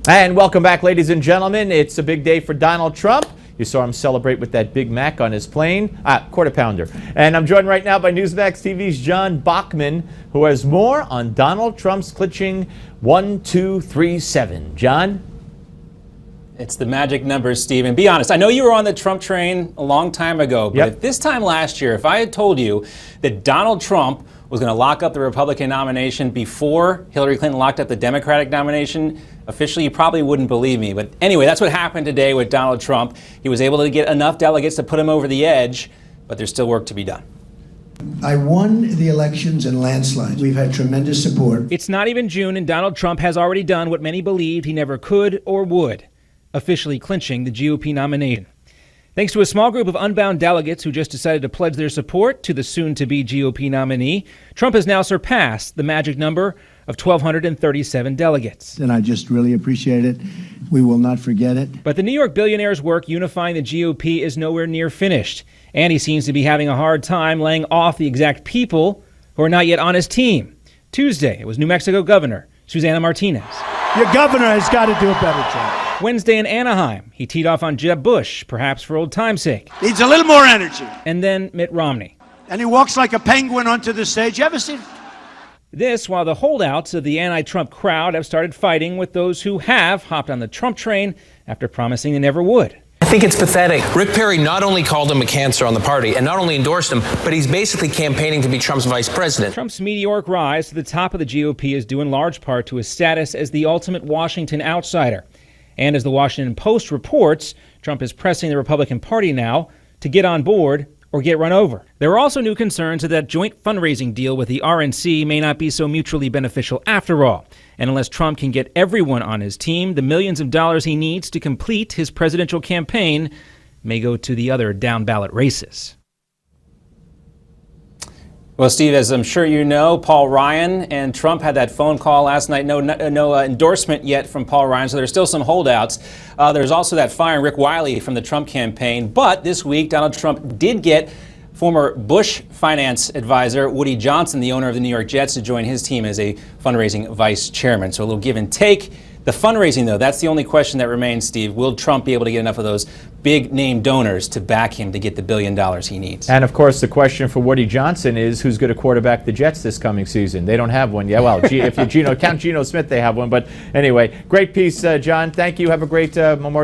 And welcome back, ladies and gentlemen. It's a big day for Donald Trump. You saw him celebrate with that Big Mac on his plane, quarter pounder. And I'm joined right now by Newsmax TV's John Bachman, who has more on Donald Trump's clinching 1, 2, 3, 7. John? It's the magic numbers, Steve. And be honest, I know you were on the Trump train a long time ago, but at this time last year, if I had told you that Donald Trump was going to lock up the Republican nomination before Hillary Clinton locked up the Democratic nomination, officially, you probably wouldn't believe me. But anyway, that's what happened today with Donald Trump. He was able to get enough delegates to put him over the edge, but there's still work to be done. I won the elections in landslides. We've had tremendous support. It's not even June, and Donald Trump has already done what many believed he never could or would, officially clinching the GOP nomination. Thanks to a small group of unbound delegates who just decided to pledge their support to the soon-to-be GOP nominee, Trump has now surpassed the magic number of 1,237 delegates. And I just really appreciate it. We will not forget it. But the New York billionaire's work unifying the GOP is nowhere near finished, and he seems to be having a hard time laying off the exact people who are not yet on his team. Tuesday, it was New Mexico Governor Susana Martinez. Your governor has got to do a better job. Wednesday in Anaheim, he teed off on Jeb Bush, perhaps for old time's sake. Needs a little more energy. And then Mitt Romney. And he walks like a penguin onto the stage. You ever seen? This while the holdouts of the anti-Trump crowd have started fighting with those who have hopped on the Trump train after promising they never would. I think it's pathetic. Rick Perry not only called him a cancer on the party and not only endorsed him, but he's basically campaigning to be Trump's vice president. Trump's meteoric rise to the top of the GOP is due in large part to his status as the ultimate Washington outsider. And as the Washington Post reports, Trump is pressing the Republican Party now to get on board or get run over. There are also new concerns that that joint fundraising deal with the RNC may not be so mutually beneficial after all. And unless Trump can get everyone on his team, the millions of dollars he needs to complete his presidential campaign may go to the other down-ballot races. Well, Steve, as I'm sure you know, Paul Ryan and Trump had that phone call last night. No endorsement yet from Paul Ryan, so there's still some holdouts. There's also that firing Rick Wiley from the Trump campaign. But this week, Donald Trump did get former Bush finance advisor Woody Johnson, the owner of the New York Jets, to join his team as a fundraising vice chairman. So a little give and take. The fundraising, though, that's the only question that remains, Steve. Will Trump be able to get enough of those big-name donors to back him to get the $1 billion he needs? And, of course, the question for Woody Johnson is who's going to quarterback the Jets this coming season? They don't have one yet. Well, if you count Geno Smith, they have one. But anyway, great piece, John. Thank you. Have a great Memorial.